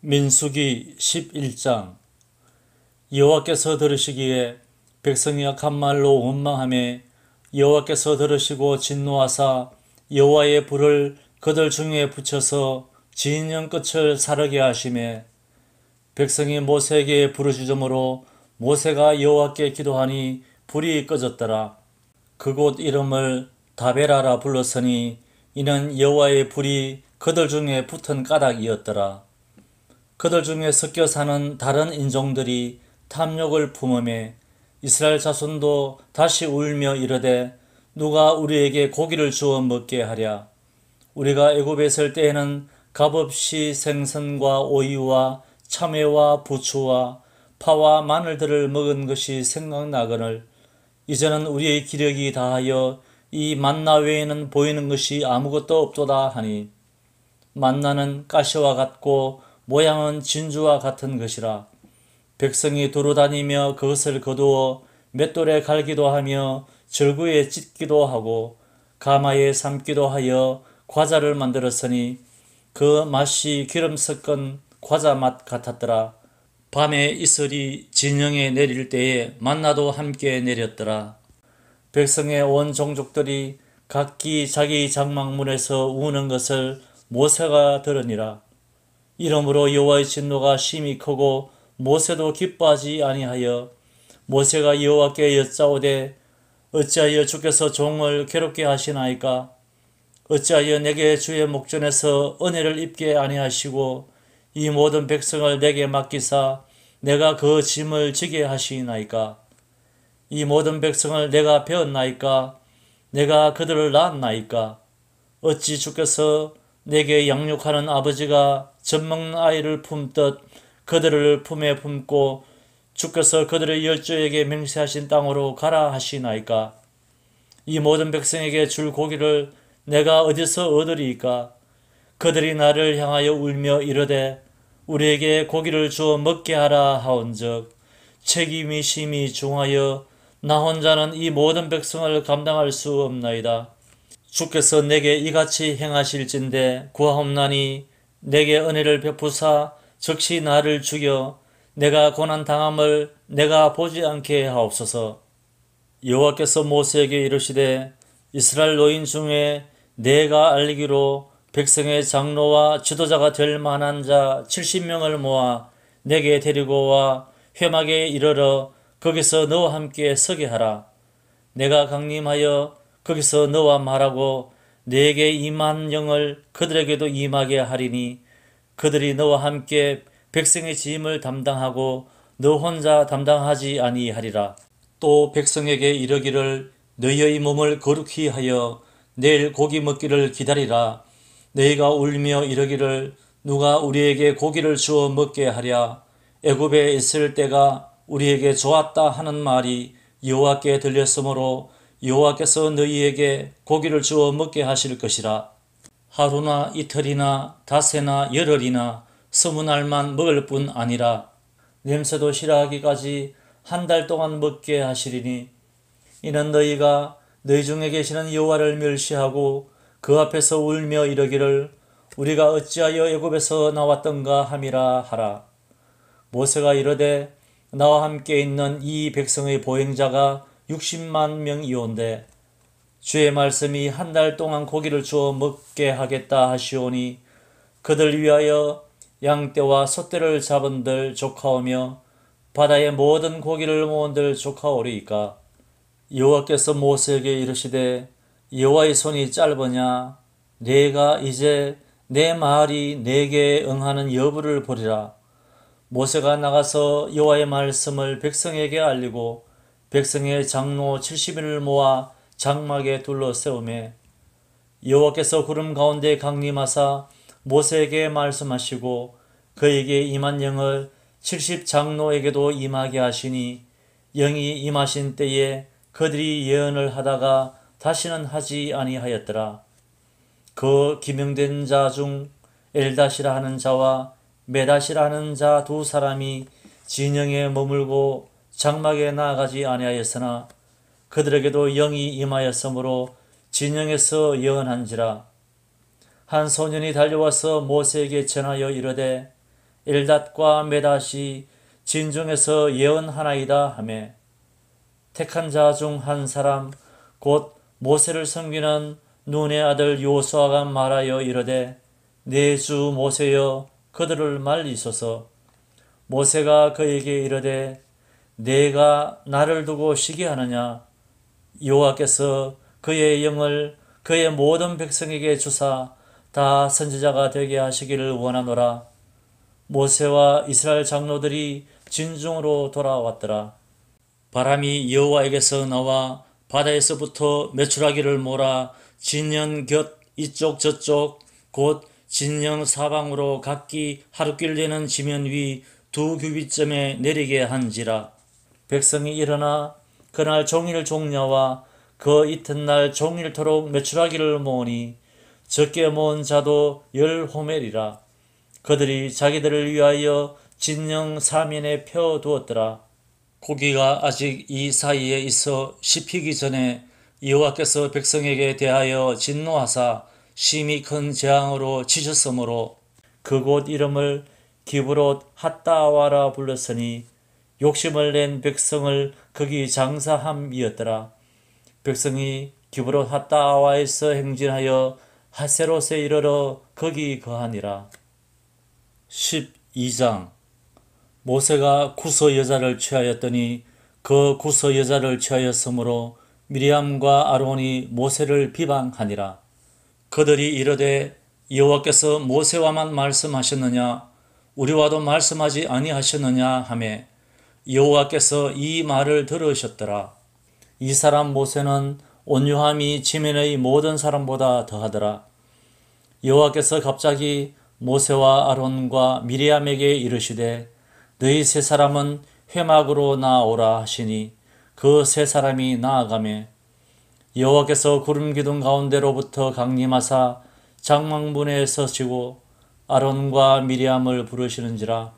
민수기 11장. 여호와께서 들으시기에 백성이 악한 말로 원망하며 여호와께서 들으시고 진노하사 여호와의 불을 그들 중에 붙여서 진영 끝을 사르게 하시매 백성이 모세에게 부르짖음으로 모세가 여호와께 기도하니 불이 꺼졌더라. 그곳 이름을 다베라라 불렀으니 이는 여호와의 불이 그들 중에 붙은 까닭이었더라. 그들 중에 섞여 사는 다른 인종들이 탐욕을 품으며 이스라엘 자손도 다시 울며 이르되 누가 우리에게 고기를 주어 먹게 하랴. 우리가 애굽에 있을 때에는 값없이 생선과 오이와 참외와 부추와 파와 마늘들을 먹은 것이 생각나거늘 이제는 우리의 기력이 다하여 이 만나 외에는 보이는 것이 아무것도 없도다 하니 만나는 가시와 같고 모양은 진주와 같은 것이라. 백성이 두루다니며 그것을 거두어 맷돌에 갈기도 하며 절구에 찢기도 하고 가마에 삶기도 하여 과자를 만들었으니 그 맛이 기름 섞은 과자 맛 같았더라. 밤에 이슬이 진영에 내릴 때에 만나도 함께 내렸더라. 백성의 온 종족들이 각기 자기 장막문에서 우는 것을 모세가 들으니라. 이러므로 여호와의 진노가 심히 크고 모세도 기뻐하지 아니하여 모세가 여호와께 여짜오되 어찌하여 주께서 종을 괴롭게 하시나이까? 어찌하여 내게 주의 목전에서 은혜를 입게 아니하시고 이 모든 백성을 내게 맡기사 내가 그 짐을 지게 하시나이까? 이 모든 백성을 내가 배웠나이까? 내가 그들을 낳았나이까? 어찌 주께서 내게 양육하는 아버지가 젖먹는 아이를 품듯 그들을 품에 품고 주께서 그들의 열조에게 맹세하신 땅으로 가라 하시나이까? 이 모든 백성에게 줄 고기를 내가 어디서 얻으리이까? 그들이 나를 향하여 울며 이르되 우리에게 고기를 주어 먹게 하라 하온즉 책임이 심히 중하여 나 혼자는 이 모든 백성을 감당할 수 없나이다. 주께서 내게 이같이 행하실진대 구하옵나니 내게 은혜를 베푸사 즉시 나를 죽여 내가 고난당함을 내가 보지 않게 하옵소서. 여호와께서 모세에게 이르시되 이스라엘 노인 중에 내가 알리기로 백성의 장로와 지도자가 될 만한 자 70명을 모아 내게 데리고 와 회막에 이르러 거기서 너와 함께 서게 하라. 내가 강림하여 거기서 너와 말하고 내게 임한 영을 그들에게도 임하게 하리니 그들이 너와 함께 백성의 짐을 담당하고 너 혼자 담당하지 아니하리라. 또 백성에게 이르기를 너희의 몸을 거룩히 하여 내일 고기 먹기를 기다리라. 너희가 울며 이르기를 누가 우리에게 고기를 주어 먹게 하랴. 애굽에 있을 때가 우리에게 좋았다 하는 말이 여호와께 들렸으므로 여호와께서 너희에게 고기를 주어 먹게 하실 것이라. 하루나 이틀이나 닷새나 열흘이나 20날만 먹을 뿐 아니라 냄새도 싫어하기까지 한 달 동안 먹게 하시리니 이는 너희가 너희 중에 계시는 여호와를 멸시하고 그 앞에서 울며 이르기를 우리가 어찌하여 애굽에서 나왔던가 함이라 하라. 모세가 이르되 나와 함께 있는 이 백성의 보행자가 60만 명이온데 주의 말씀이 한 달 동안 고기를 주어 먹게 하겠다 하시오니 그들 위하여 양떼와 소떼를 잡은들 조카오며 바다의 모든 고기를 모은들 조카오리이까. 여호와께서 모세에게 이르시되 여호와의 손이 짧으냐 내가 이제 내 말이 내게 응하는 여부를 보리라. 모세가 나가서 여호와의 말씀을 백성에게 알리고 백성의 장로 70인을 모아 장막에 둘러 세우매 여호와께서 구름 가운데 강림하사 모세에게 말씀하시고 그에게 임한 영을 70장로에게도 임하게 하시니 영이 임하신 때에 그들이 예언을 하다가 다시는 하지 아니하였더라. 그 기명된 자 중 엘닷이라 하는 자와 메닷이라 하는 자 두 사람이 진영에 머물고 장막에 나아가지 아니하였으나 그들에게도 영이 임하였으므로 진영에서 예언한지라. 한 소년이 달려와서 모세에게 전하여 이르되 엘닷과 메닷이 진중에서 예언하나이다 하며 택한 자 중 한 사람 곧 모세를 섬기는 눈의 아들 요수아가 말하여 이르되 내 주 모세여 그들을 말리소서. 모세가 그에게 이르되 내가 나를 두고 시기하느냐. 여호와께서 그의 영을 그의 모든 백성에게 주사 다 선지자가 되게 하시기를 원하노라. 모세와 이스라엘 장로들이 진중으로 돌아왔더라. 바람이 여호와에게서 나와 바다에서부터 메추라기를 몰아 진영 곁 이쪽 저쪽 곧 진영 사방으로 각기 하루길 되는 지면 위 2규빗쯤에 내리게 한지라. 백성이 일어나 그날 종일 종려와 그 이튿날 종일토록 메추라기를 모으니 적게 모은 자도 10호멜이라. 그들이 자기들을 위하여 진영 사면에 펴 두었더라. 고기가 아직 이 사이에 있어 씹히기 전에 여호와께서 백성에게 대하여 진노하사 심히 큰 재앙으로 치셨으므로 그곳 이름을 기브롯 핫다와라 불렀으니 욕심을 낸 백성을 거기 장사함이었더라. 백성이 기브롯 핫다와에서 행진하여 하세롯에 이르러 거기 거하니라. 12장. 모세가 구서 여자를 취하였더니 그 구서 여자를 취하였으므로 미리암과 아론이 모세를 비방하니라. 그들이 이르되 여호와께서 모세와만 말씀하셨느냐 우리와도 말씀하지 아니하셨느냐 하매 여호와께서 이 말을 들으셨더라. 이 사람 모세는 온유함이 지면의 모든 사람보다 더하더라. 여호와께서 갑자기 모세와 아론과 미리암에게 이르시되 너희 세 사람은 회막으로 나아오라 하시니 그 세 사람이 나아가매 여호와께서 구름 기둥 가운데로부터 강림하사 장막문에 서시고 아론과 미리암을 부르시는지라.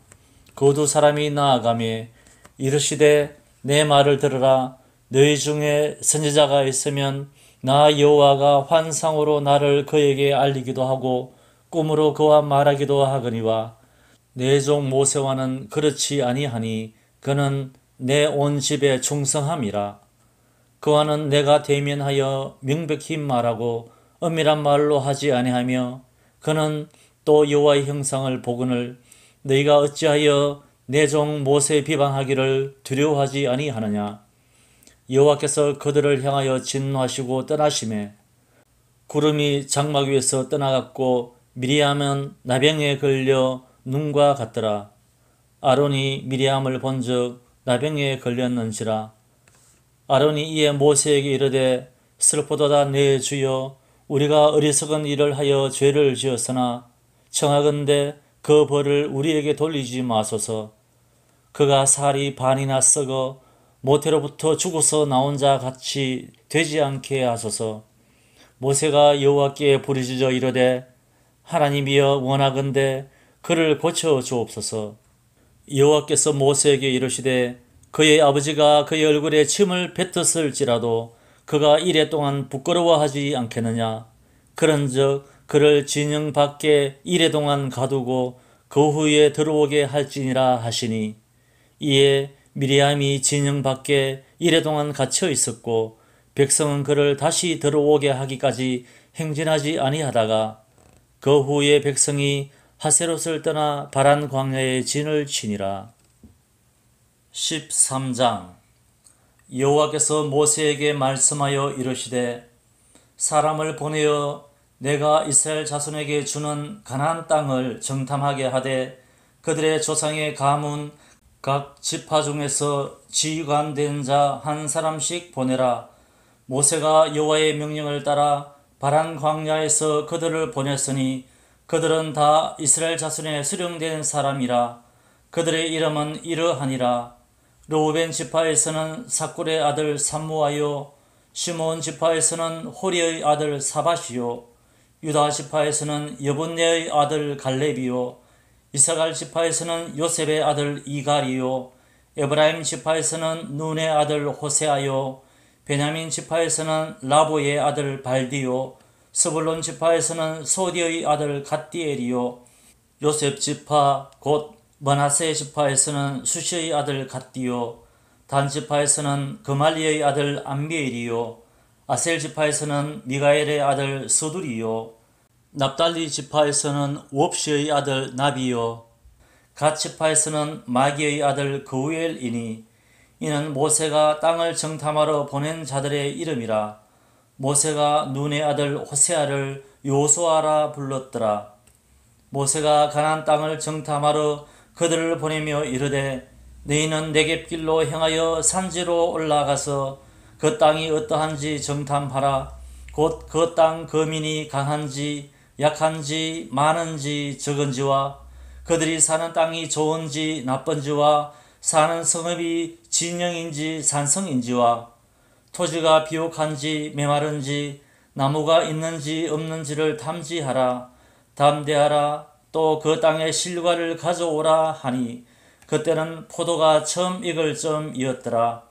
그 두 사람이 나아가매 이르시되 내 말을 들으라. 너희 중에 선지자가 있으면 나 여호와가 환상으로 나를 그에게 알리기도 하고 꿈으로 그와 말하기도 하거니와 내 종 모세와는 그렇지 아니하니 그는 내 온 집에 충성함이라. 그와는 내가 대면하여 명백히 말하고 엄밀한 말로 하지 아니하며 그는 또 여호와의 형상을 보거늘 너희가 어찌하여 내 종 모세 비방하기를 두려워하지 아니하느냐. 여호와께서 그들을 향하여 진노하시고 떠나시매 구름이 장막 위에서 떠나갔고 미리암은 나병에 걸려 눈과 같더라. 아론이 미리암을 본즉 나병에 걸렸는지라. 아론이 이에 모세에게 이르되 슬프도다 내 주여 우리가 어리석은 일을 하여 죄를 지었으나 청하건대 그 벌을 우리에게 돌리지 마소서. 그가 살이 반이나 썩어 모태로부터 죽어서 나온 자 같이 되지 않게 하소서. 모세가 여호와께 부르짖어 이르되 하나님이여 원하건대 그를 고쳐 주옵소서. 여호와께서 모세에게 이르시되 그의 아버지가 그의 얼굴에 침을 뱉었을지라도 그가 이래 동안 부끄러워하지 않겠느냐. 그런즉 그를 진영 밖에 이래 동안 가두고 그 후에 들어오게 할지니라 하시니 이에 미리암이 진영 밖에 이래 동안 갇혀 있었고 백성은 그를 다시 들어오게 하기까지 행진하지 아니하다가 그 후에 백성이 하세롯을 떠나 바란 광야에 진을 치니라. 13장. 여호와께서 모세에게 말씀하여 이르시되 사람을 보내어 내가 이스라엘 자손에게 주는 가나안 땅을 정탐하게 하되 그들의 조상의 가문 각 지파 중에서 지휘관된 자 한 사람씩 보내라. 모세가 여호와의 명령을 따라 바란 광야에서 그들을 보냈으니 그들은 다 이스라엘 자손에 수령된 사람이라. 그들의 이름은 이러하니라. 르우벤 지파에서는 사꿀의 아들 삼무아요. 시므온 지파에서는 호리의 아들 사밧이요. 유다 지파에서는 여분네의 아들 갈렙이요. 이사갈 지파에서는 요셉의 아들 이갈이요. 에브라임 지파에서는 눈의 아들 호세아요. 베냐민 지파에서는 라보의 아들 발디요. 스불론 지파에서는 소디의 아들 갓디엘이요. 요셉 지파 곧 므낫세 지파에서는 수시의 아들 갓디요. 단 지파에서는 그말리의 아들 암미엘이요. 아셀 지파에서는 미가엘의 아들 스두리요. 납달리 지파에서는 웁시의 아들 나비요. 갓 지파에서는 마기의 아들 그우엘이니 이는 모세가 땅을 정탐하러 보낸 자들의 이름이라. 모세가 눈의 아들 호세아를 요수아라 불렀더라. 모세가 가나안 땅을 정탐하러 그들을 보내며 이르되 너희는 네겝길로 향하여 산지로 올라가서 그 땅이 어떠한지 정탐하라. 곧 그 땅 거민이 강한지 약한지 많은지 적은지와 그들이 사는 땅이 좋은지 나쁜지와 사는 성읍이 진영인지 산성인지와 토지가 비옥한지 메마른지 나무가 있는지 없는지를 탐지하라. 담대하라. 또 그 땅의 실과를 가져오라 하니 그때는 포도가 처음 익을 쯤이었더라.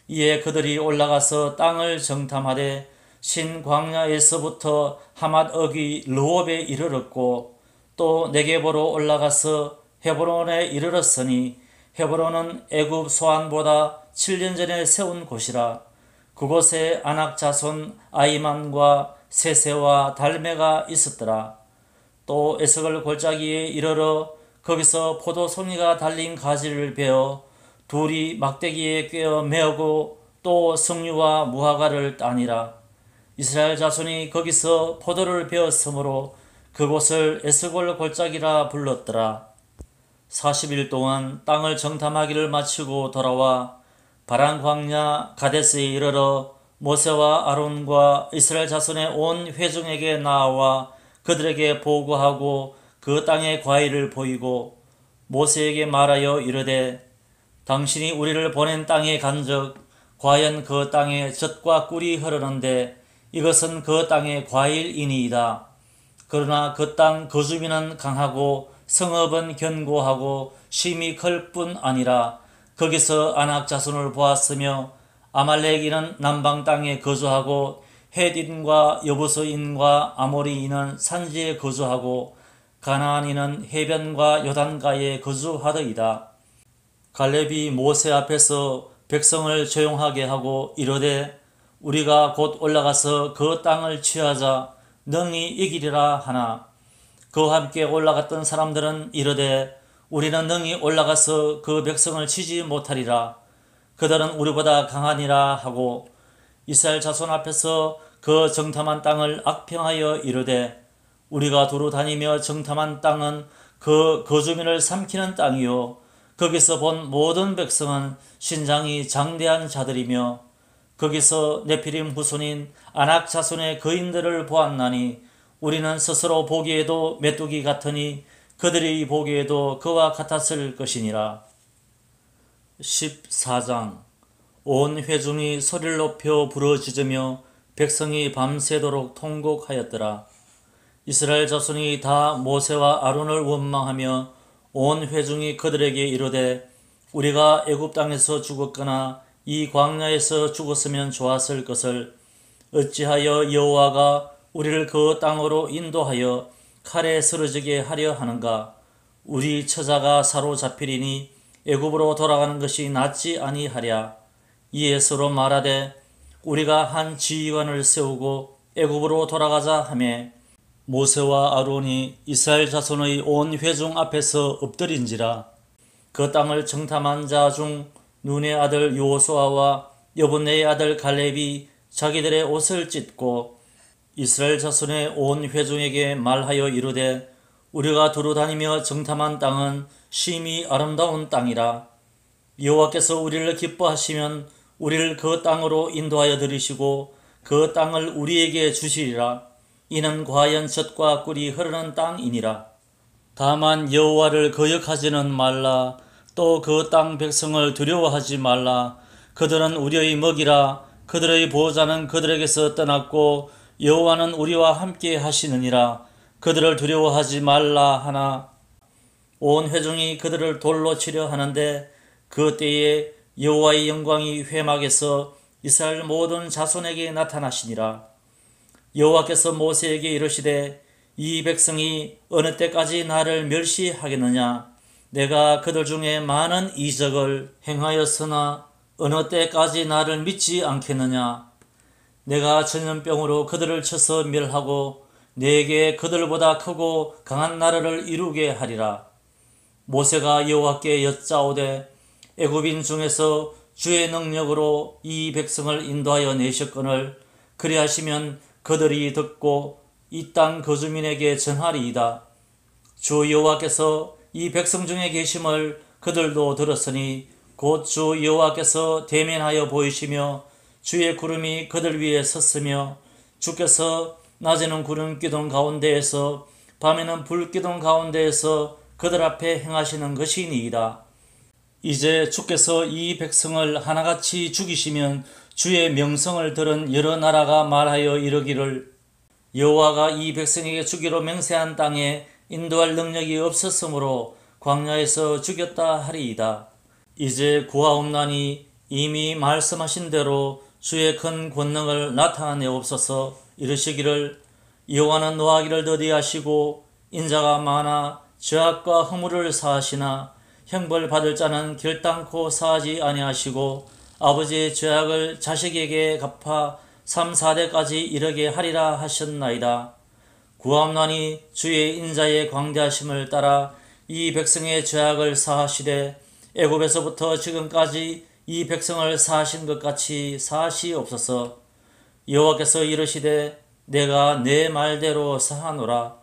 이에 그들이 올라가서 땅을 정탐하되 신광야에서부터 하맛억이 르홉에 이르렀고 또 네겝으로 올라가서 헤브론에 이르렀으니 헤브론은 애굽 소안보다 7년 전에 세운 곳이라. 그곳에 아낙 자손 아이만과 세세와 달메가 있었더라. 또 에스걸 골짜기에 이르러 거기서 포도송이가 달린 가지를 베어 둘이 막대기에 꿰어 메고 또 석류와 무화과를 따니라. 이스라엘 자손이 거기서 포도를 베었으므로 그곳을 에스골 골짜기라 불렀더라. 40일 동안 땅을 정탐하기를 마치고 돌아와 바란 광야 가데스에 이르러 모세와 아론과 이스라엘 자손의 온 회중에게 나아와 그들에게 보고하고 그 땅의 과일을 보이고 모세에게 말하여 이르되 당신이 우리를 보낸 땅에 간즉 과연 그 땅에 젖과 꿀이 흐르는데 이것은 그 땅의 과일이니이다. 그러나 그 땅 거주민은 강하고 성읍은 견고하고 심이 클 뿐 아니라 거기서 아낙 자손을 보았으며 아말렉인은 남방 땅에 거주하고 헷인과 여부스인과 아모리인은 산지에 거주하고 가나안인은 해변과 요단가에 거주하더이다. 갈렙이 모세 앞에서 백성을 조용하게 하고 이르되 우리가 곧 올라가서 그 땅을 취하자 능히 이기리라 하나 그와 함께 올라갔던 사람들은 이르되 우리는 능히 올라가서 그 백성을 치지 못하리라. 그들은 우리보다 강하니라 하고 이스라엘 자손 앞에서 그 정탐한 땅을 악평하여 이르되 우리가 두루 다니며 정탐한 땅은 그 거주민을 삼키는 땅이요 거기서 본 모든 백성은 신장이 장대한 자들이며 거기서 네피림 후손인 아낙 자손의 거인들을 보았나니 우리는 스스로 보기에도 메뚜기 같으니 그들이 보기에도 그와 같았을 것이니라. 14장 온 회중이 소리를 높여 부르짖으며 백성이 밤새도록 통곡하였더라. 이스라엘 자손이 다 모세와 아론을 원망하며 온 회중이 그들에게 이르되 우리가 애굽 땅에서 죽었거나 이 광야에서 죽었으면 좋았을 것을 어찌하여 여호와가 우리를 그 땅으로 인도하여 칼에 쓰러지게 하려 하는가. 우리 처자가 사로잡히리니 애굽으로 돌아가는 것이 낫지 아니하랴. 이에 서로 말하되 우리가 한 지휘관을 세우고 애굽으로 돌아가자 하매 모세와 아론이 이스라엘 자손의 온 회중 앞에서 엎드린지라. 그 땅을 정탐한 자 중 눈의 아들 요호수아와 여분네의 아들 갈렙이 자기들의 옷을 찢고 이스라엘 자손의 온 회중에게 말하여 이르되 우리가 두루 다니며 정탐한 땅은 심히 아름다운 땅이라. 여호와께서 우리를 기뻐하시면 우리를 그 땅으로 인도하여 들이시고 그 땅을 우리에게 주시리라. 이는 과연 젖과 꿀이 흐르는 땅이니라. 다만 여호와를 거역하지는 말라. 또 그 땅 백성을 두려워하지 말라. 그들은 우리의 먹이라. 그들의 보호자는 그들에게서 떠났고 여호와는 우리와 함께 하시느니라. 그들을 두려워하지 말라 하나 온 회중이 그들을 돌로 치려 하는데 그 때에 여호와의 영광이 회막에서 이스라엘 모든 자손에게 나타나시니라. 여호와께서 모세에게 이르시되 이 백성이 어느 때까지 나를 멸시하겠느냐. 내가 그들 중에 많은 이적을 행하였으나 어느 때까지 나를 믿지 않겠느냐. 내가 전염병으로 그들을 쳐서 멸하고 내게 그들보다 크고 강한 나라를 이루게 하리라. 모세가 여호와께 여짜오되 애굽인 중에서 주의 능력으로 이 백성을 인도하여 내셨거늘 그리하시면 그들이 듣고 이 땅 거주민에게 전하리이다. 주 여호와께서 이 백성 중에 계심을 그들도 들었으니 곧 주 여호와께서 대면하여 보이시며 주의 구름이 그들 위에 섰으며 주께서 낮에는 구름 기둥 가운데에서 밤에는 불 기둥 가운데에서 그들 앞에 행하시는 것이니이다. 이제 주께서 이 백성을 하나같이 죽이시면 주의 명성을 들은 여러 나라가 말하여 이르기를 여호와가 이 백성에게 주기로 맹세한 땅에 인도할 능력이 없었으므로 광야에서 죽였다 하리이다. 이제 구하옵나니 이미 말씀하신 대로 주의 큰 권능을 나타내옵소서. 이르시기를 여호와는 노하기를 더디하시고 인자가 많아 죄악과 허물을 사하시나 형벌 받을 자는 결단코 사하지 아니하시고 아버지의 죄악을 자식에게 갚아 3, 4대까지 이르게 하리라 하셨나이다. 구하옵나니 주의 인자의 광대하심을 따라 이 백성의 죄악을 사하시되 애굽에서부터 지금까지 이 백성을 사하신 것 같이 사하시옵소서. 여호와께서 이르시되 내가 내 말대로 사하노라.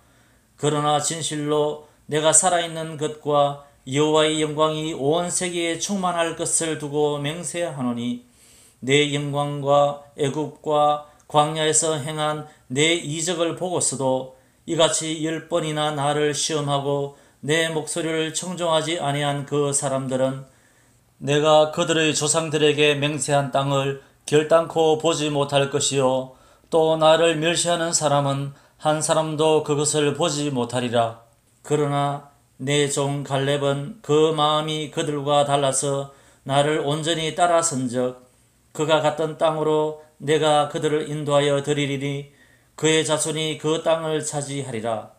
그러나 진실로 내가 살아있는 것과 여호와의 영광이 온 세계에 충만할 것을 두고 맹세하노니 내 영광과 애굽과 광야에서 행한 내 이적을 보고서도 이같이 10번이나 나를 시험하고 내 목소리를 청종하지 아니한 그 사람들은 내가 그들의 조상들에게 맹세한 땅을 결단코 보지 못할 것이요 또 나를 멸시하는 사람은 한 사람도 그것을 보지 못하리라. 그러나 내 종 갈렙은 그 마음이 그들과 달라서 나를 온전히 따라선즉 그가 갔던 땅으로 내가 그들을 인도하여 드리리니 그의 자손이 그 땅을 차지하리라.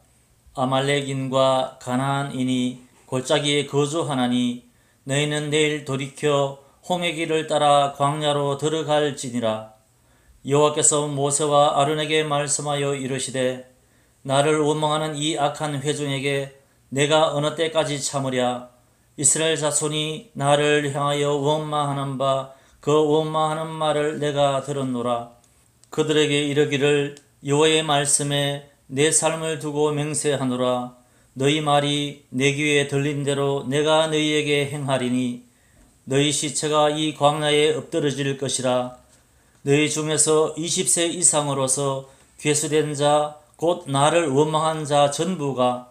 아말렉인과 가나안인이 골짜기에 거주하나니 너희는 내일 돌이켜 홍해길을 따라 광야로 들어갈지니라. 여호와께서 모세와 아론에게 말씀하여 이르시되 나를 원망하는 이 악한 회중에게 내가 어느 때까지 참으랴. 이스라엘 자손이 나를 향하여 원망하는 바 그 원망하는 말을 내가 들었노라. 그들에게 이르기를 여호와의 말씀에 내 삶을 두고 맹세하노라. 너희 말이 내 귀에 들린 대로 내가 너희에게 행하리니 너희 시체가 이 광야에 엎드러질 것이라. 너희 중에서 20세 이상으로서 괴수된 자 곧 나를 원망한 자 전부가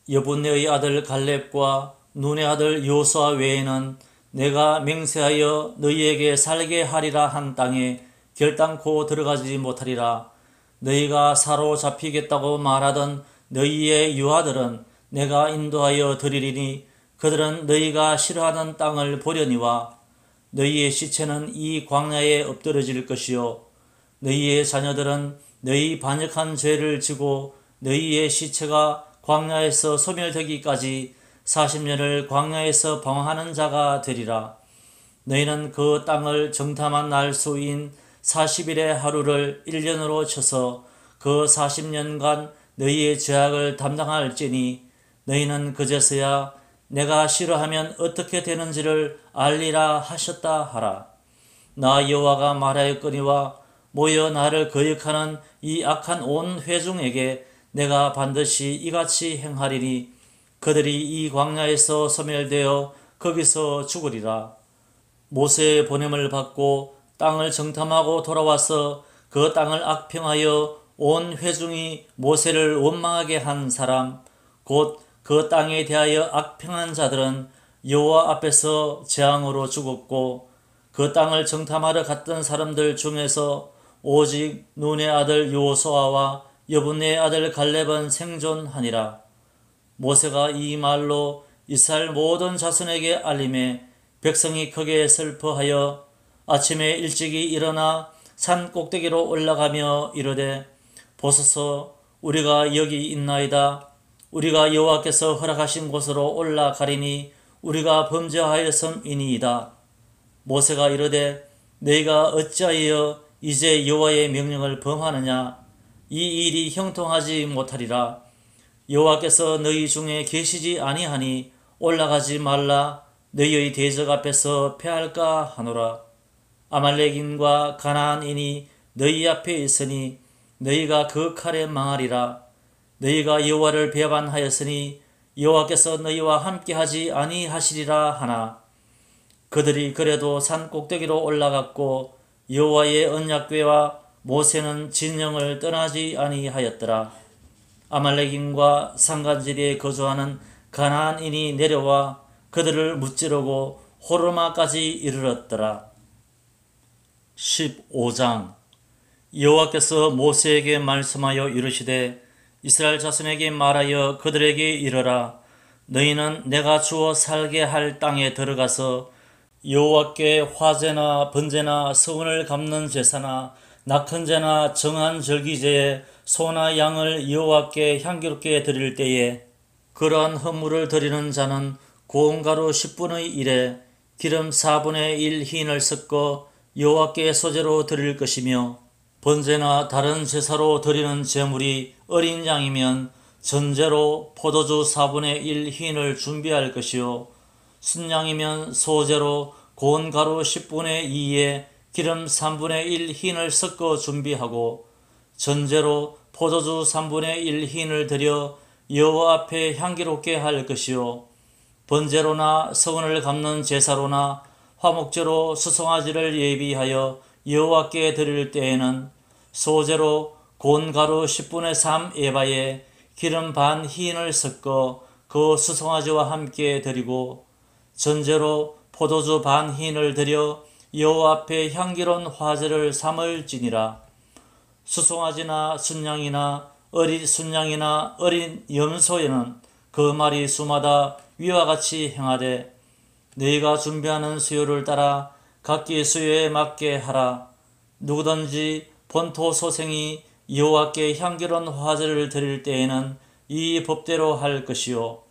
여분네의 아들 갈렙과 눈의 아들 여호수아 외에는 내가 맹세하여 너희에게 살게 하리라 한 땅에 결단코 들어가지 못하리라. 너희가 사로잡히겠다고 말하던 너희의 유아들은 내가 인도하여 드리리니 그들은 너희가 싫어하는 땅을 보려니와 너희의 시체는 이 광야에 엎드러질 것이요 너희의 자녀들은 너희 반역한 죄를 지고 너희의 시체가 광야에서 소멸되기까지 40년을 광야에서 방황하는 자가 되리라. 너희는 그 땅을 정탐한 날 수인 40일의 하루를 1년으로 쳐서 그 40년간 너희의 죄악을 담당할지니 너희는 그제서야 내가 싫어하면 어떻게 되는지를 알리라 하셨다 하라. 나 여호와가 말하였거니와 모여 나를 거역하는 이 악한 온 회중에게 내가 반드시 이같이 행하리니 그들이 이 광야에서 소멸되어 거기서 죽으리라. 모세의 보냄을 받고 땅을 정탐하고 돌아와서 그 땅을 악평하여 온 회중이 모세를 원망하게 한 사람 곧 그 땅에 대하여 악평한 자들은 여호와 앞에서 재앙으로 죽었고 그 땅을 정탐하러 갔던 사람들 중에서 오직 눈의 아들 여호수아와 여분의 아들 갈렙은 생존하니라. 모세가 이 말로 이스라엘 모든 자손에게 알림해 백성이 크게 슬퍼하여 아침에 일찍이 일어나 산 꼭대기로 올라가며 이르되 보소서 우리가 여기 있나이다. 우리가 여호와께서 허락하신 곳으로 올라가리니 우리가 범죄하였음이니이다. 모세가 이르되 너희가 어찌하여 이제 여호와의 명령을 범하느냐. 이 일이 형통하지 못하리라. 여호와께서 너희 중에 계시지 아니하니 올라가지 말라. 너희의 대적 앞에서 패할까 하노라. 아말렉인과 가나안인이 너희 앞에 있으니 너희가 그 칼에 망하리라. 너희가 여호와를 배반하였으니 여호와께서 너희와 함께하지 아니하시리라 하나. 그들이 그래도 산 꼭대기로 올라갔고 여호와의 언약궤와 모세는 진영을 떠나지 아니하였더라. 아말렉인과 산간지대에 거주하는 가나안인이 내려와 그들을 무찌르고 호르마까지 이르렀더라. 15장 여호와께서 모세에게 말씀하여 이르시되 이스라엘 자손에게 말하여 그들에게 이르라. 너희는 내가 주어 살게 할 땅에 들어가서 여호와께 화제나 번제나 서운을 갚는 제사나 낙헌제나 정한 절기제에 소나 양을 여호와께 향기롭게 드릴 때에 그러한 헌물을 드리는 자는 고운 가루 10분의 1에 기름 4분의 1 흰을 섞어 여호와께 소제로 드릴 것이며 번제나 다른 제사로 드리는 제물이 어린 양이면 전제로 포도주 4분의 1 흰을 준비할 것이요 순양이면 소제로 고운 가루 10분의 2에 기름 3분의 1 흰을 섞어 준비하고 전제로 포도주 3분의 1 흰을 드려 여호와 앞에 향기롭게 할 것이요 번제로나 서운을 갚는 제사로나 화목제로 수송아지를 예비하여 여호와께 드릴 때에는 소제로 고운 가루 10분의 3 에바에 기름 반 흰을 섞어 그 수송아지와 함께 드리고 전제로 포도주 반 흰을 드려 여호와 앞에 향기로운 화제를 삼을지니라. 수송아지나 순양이나 어린 순양이나 어린 염소에는 그 마리 수마다 위와 같이 행하되 너희가 준비하는 수요를 따라 각기 수요에 맞게 하라. 누구든지 본토 소생이 여호와께 향기로운 화제를 드릴 때에는 이 법대로 할 것이요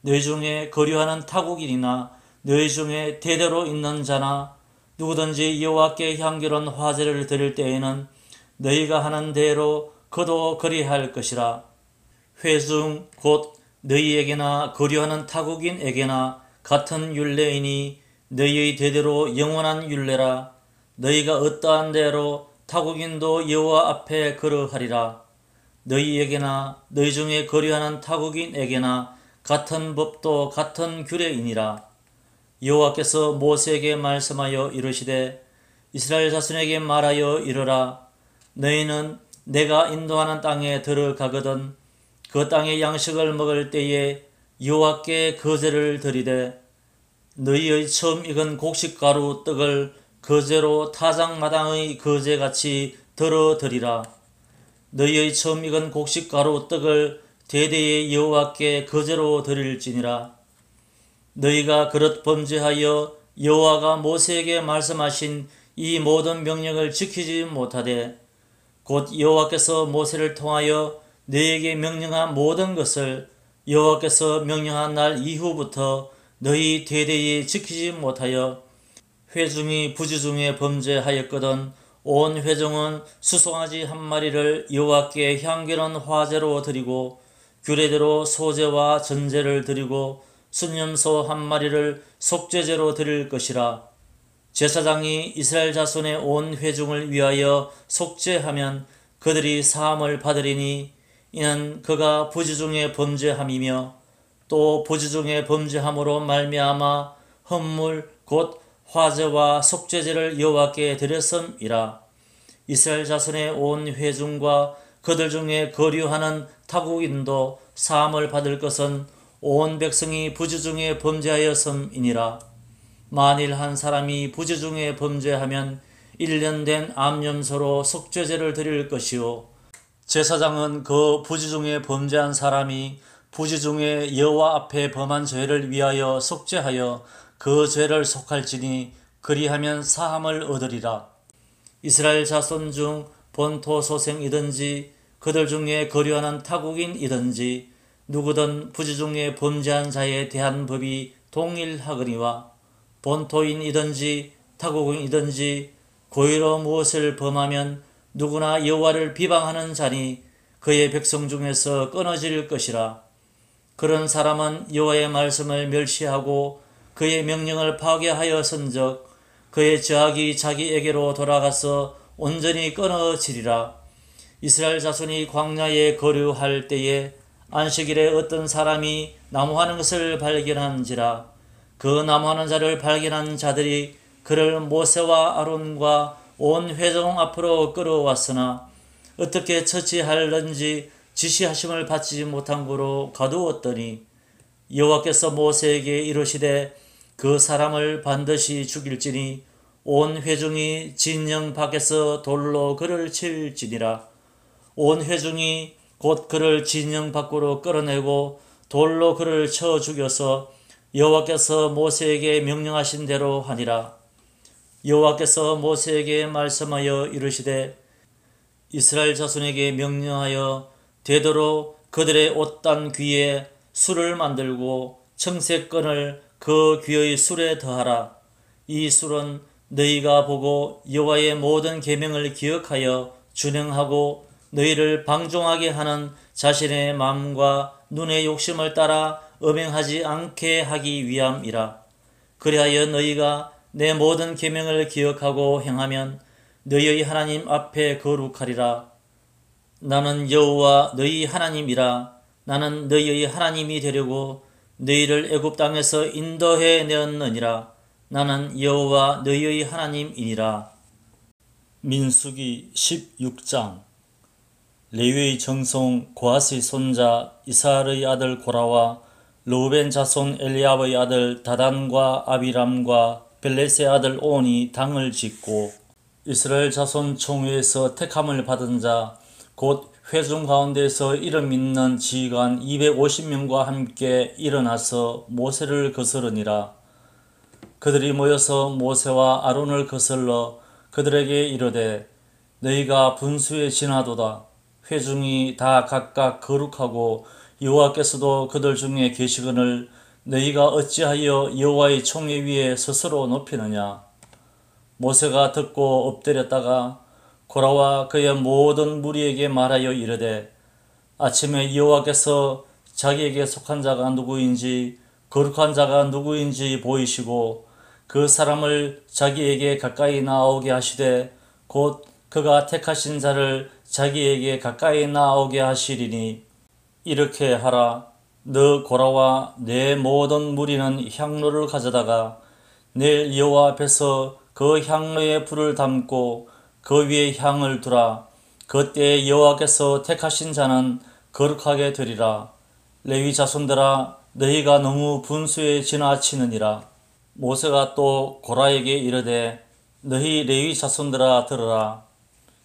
너희 중에 거류하는 타국인이나 너희 중에 대대로 있는 자나 누구든지 여호와께 향기로운 화제를 드릴 때에는 너희가 하는 대로 그도 그리할 것이라. 회중 곧 너희에게나 거류하는 타국인에게나 같은 율례이니 너희의 대대로 영원한 율례라. 너희가 어떠한 대로 타국인도 여호와 앞에 거르하리라. 너희에게나 너희 중에 거류하는 타국인에게나 같은 법도 같은 규례이니라. 여호와께서 모세에게 말씀하여 이르시되 이스라엘 자손에게 말하여 이르라. 너희는 내가 인도하는 땅에 들어가거든 그 땅의 양식을 먹을 때에 여호와께 거제를 드리되 너희의 처음 익은 곡식가루 떡을 거제로 타작마당의 거제같이 덜어 드리라. 너희의 처음 익은 곡식가루 떡을 대대에 여호와께 거제로 드릴지니라. 너희가 그릇 범죄하여 여호와가 모세에게 말씀하신 이 모든 명령을 지키지 못하되 곧 여호와께서 모세를 통하여 너희에게 명령한 모든 것을 여호와께서 명령한 날 이후부터 너희 대대에 지키지 못하여 회중이 부지중에 범죄하였거든 온 회중은 수송아지 한 마리를 여호와께 향기로운 화제로 드리고 규례대로 소제와 전제를 드리고 순염소 한 마리를 속죄제로 드릴 것이라. 제사장이 이스라엘 자손의 온 회중을 위하여 속죄하면 그들이 사함을 받으리니 이는 그가 부지중에 범죄함이며 또 부지중에 범죄함으로 말미암아 헌물 곧 화제와 속죄제를 여호와께 드렸음이라. 이스라엘 자손의 온 회중과 그들 중에 거류하는 타국인도 사함을 받을 것은 온 백성이 부지 중에 범죄하였음이니라. 만일 한 사람이 부지 중에 범죄하면 1년 된 암염소로 속죄제를 드릴 것이요 제사장은 그 부지 중에 범죄한 사람이 부지 중에 여호와 앞에 범한 죄를 위하여 속죄하여 그 죄를 속할지니 그리하면 사함을 얻으리라. 이스라엘 자손 중 본토 소생이든지 그들 중에 거류하는 타국인이든지 누구든 부지 중에 범죄한 자에 대한 법이 동일하거니와 본토인이든지 타국인이든지 고의로 무엇을 범하면 누구나 여호와를 비방하는 자니 그의 백성 중에서 끊어질 것이라. 그런 사람은 여호와의 말씀을 멸시하고 그의 명령을 파괴하였은즉 그의 저학이 자기에게로 돌아가서 온전히 끊어지리라. 이스라엘 자손이 광야에 거류할 때에 안식일에 어떤 사람이 나무하는 것을 발견한지라. 그 나무하는 자를 발견한 자들이 그를 모세와 아론과 온 회중 앞으로 끌어왔으나 어떻게 처치할는지 지시하심을 받지 못한 거로 가두었더니 여호와께서 모세에게 이르시되 그 사람을 반드시 죽일지니 온 회중이 진영 밖에서 돌로 그를 칠지니라. 온 회중이 곧 그를 진영 밖으로 끌어내고 돌로 그를 쳐 죽여서 여호와께서 모세에게 명령하신 대로 하니라. 여호와께서 모세에게 말씀하여 이르시되 이스라엘 자손에게 명령하여 되도록 그들의 옷단 귀에 술을 만들고 청색건을 그 귀의 술에 더하라. 이 술은 너희가 보고 여호와의 모든 계명을 기억하여 준행하고 너희를 방종하게 하는 자신의 마음과 눈의 욕심을 따라 음행하지 않게 하기 위함이라. 그리하여 너희가 내 모든 계명을 기억하고 행하면 너희의 하나님 앞에 거룩하리라. 나는 여호와 너희 하나님이라. 나는 너희의 하나님이 되려고 너희를 애굽 땅에서 인도해 내었느니라. 나는 여호와 너희의 하나님이니라. 민수기 16장. 레위의 정송 고핫의 손자 이스할의 아들 고라와 르우벤 자손 엘리압의 아들 다단과 아비람과 벨렛의 아들 온이 당을 짓고 이스라엘 자손 총회에서 택함을 받은 자 곧 회중 가운데서 이름 있는 지휘관 250명과 함께 일어나서 모세를 거스르니라. 그들이 모여서 모세와 아론을 거슬러 그들에게 이르되 너희가 분수에 지나도다. 회중이 다 각각 거룩하고 여호와께서도 그들 중에 계시거늘 너희가 어찌하여 여호와의 총회 위에 스스로 높이느냐. 모세가 듣고 엎드렸다가 고라와 그의 모든 무리에게 말하여 이르되 아침에 여호와께서 자기에게 속한 자가 누구인지 거룩한 자가 누구인지 보이시고 그 사람을 자기에게 가까이 나오게 하시되 곧 그가 택하신 자를 자기에게 가까이 나오게 하시리니 이렇게 하라. 너 고라와 내 모든 무리는 향로를 가져다가 내일 여호와 앞에서 그 향로에 불을 담고 그 위에 향을 두라. 그때에 여호와께서 택하신 자는 거룩하게 되리라. 레위 자손들아 너희가 너무 분수에 지나치느니라. 모세가 또 고라에게 이르되 너희 레위 자손들아 들으라.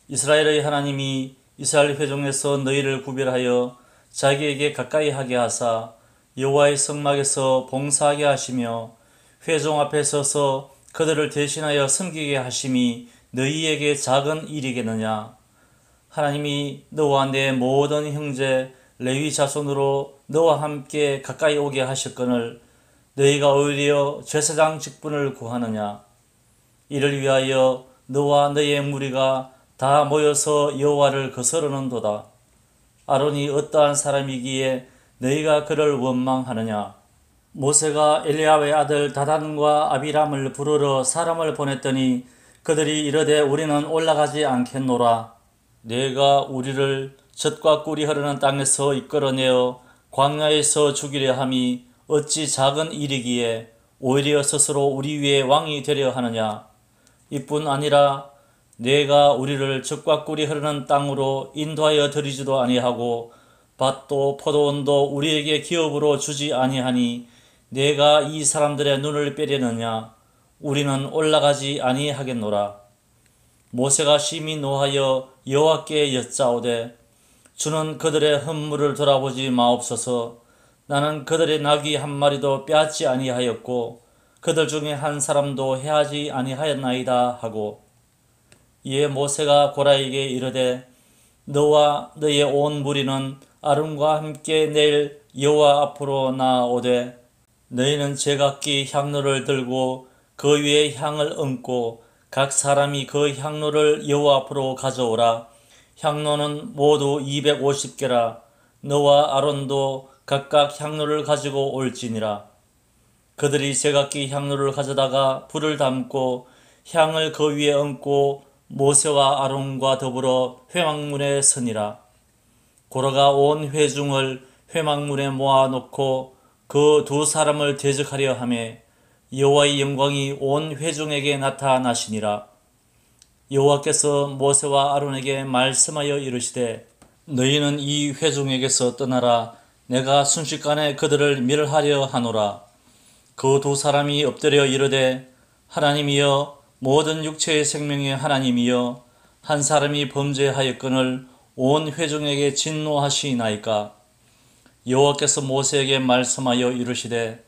이스라엘의 하나님이 이스라엘 회중에서 너희를 구별하여 자기에게 가까이 하게 하사 여호와의 성막에서 봉사하게 하시며 회중 앞에 서서 그들을 대신하여 섬기게 하심이 너희에게 작은 일이겠느냐. 하나님이 너와 내 모든 형제 레위 자손으로 너와 함께 가까이 오게 하셨거늘 너희가 오히려 제사장 직분을 구하느냐. 이를 위하여 너와 너의 무리가 다 모여서 여호와를 거스르는도다. 아론이 어떠한 사람이기에 너희가 그를 원망하느냐. 모세가 엘리압의 아들 다단과 아비람을 부르러 사람을 보냈더니 그들이 이르되 우리는 올라가지 않겠노라. 내가 우리를 젖과 꿀이 흐르는 땅에서 이끌어내어 광야에서 죽이려 함이 어찌 작은 일이기에 오히려 스스로 우리 위에 왕이 되려 하느냐. 이뿐 아니라 내가 우리를 젖과 꿀이 흐르는 땅으로 인도하여 드리지도 아니하고 밭도 포도원도 우리에게 기업으로 주지 아니하니 내가 이 사람들의 눈을 빼려느냐? 우리는 올라가지 아니하겠노라. 모세가 심히 노하여 여호와께 여짜오되 주는 그들의 헌물을 돌아보지 마옵소서. 나는 그들의 나귀 한 마리도 빼앗지 아니하였고 그들 중에 한 사람도 해하지 아니하였나이다 하고, 이에 모세가 고라에게 이르되 너와 너의 온 무리는 아론과 함께 내일 여호와 앞으로 나아오되 너희는 제각기 향로를 들고 그 위에 향을 얹고 각 사람이 그 향로를 여호와 앞으로 가져오라. 향로는 모두 250개라. 너와 아론도 각각 향로를 가지고 올지니라. 그들이 제각기 향로를 가져다가 불을 담고 향을 그 위에 얹고 모세와 아론과 더불어 회막문에 서니라. 고라가 온 회중을 회막문에 모아놓고 그 두 사람을 대적하려 하며 여호와의 영광이 온 회중에게 나타나시니라. 여호와께서 모세와 아론에게 말씀하여 이르시되 너희는 이 회중에게서 떠나라. 내가 순식간에 그들을 멸하려 하노라. 그 두 사람이 엎드려 이르되 하나님이여, 모든 육체의 생명의 하나님이여, 한 사람이 범죄하였거늘 온 회중에게 진노하시나이까. 여호와께서 모세에게 말씀하여 이르시되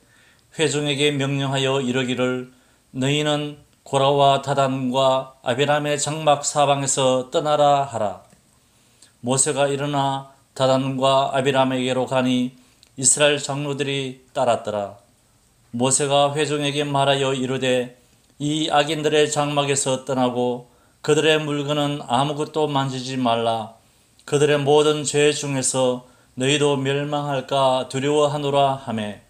회중에게 명령하여 이르기를 너희는 고라와 다단과 아비람의 장막 사방에서 떠나라 하라. 모세가 일어나 다단과 아비람에게로 가니 이스라엘 장로들이 따랐더라. 모세가 회중에게 말하여 이르되 이 악인들의 장막에서 떠나고 그들의 물건은 아무것도 만지지 말라. 그들의 모든 죄 중에서 너희도 멸망할까 두려워하노라 하매,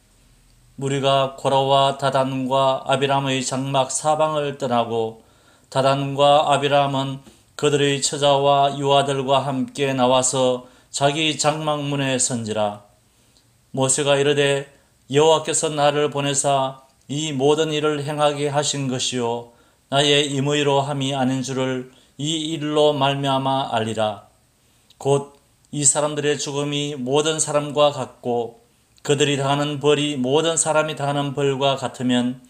무리가 고라와 다단과 아비람의 장막 사방을 떠나고 다단과 아비람은 그들의 처자와 유아들과 함께 나와서 자기 장막문에 선지라. 모세가 이르되 여호와께서 나를 보내사 이 모든 일을 행하게 하신 것이요 나의 임의로 함이 아닌 줄을 이 일로 말미암아 알리라. 곧 이 사람들의 죽음이 모든 사람과 같고 그들이 당하는 벌이 모든 사람이 당하는 벌과 같으면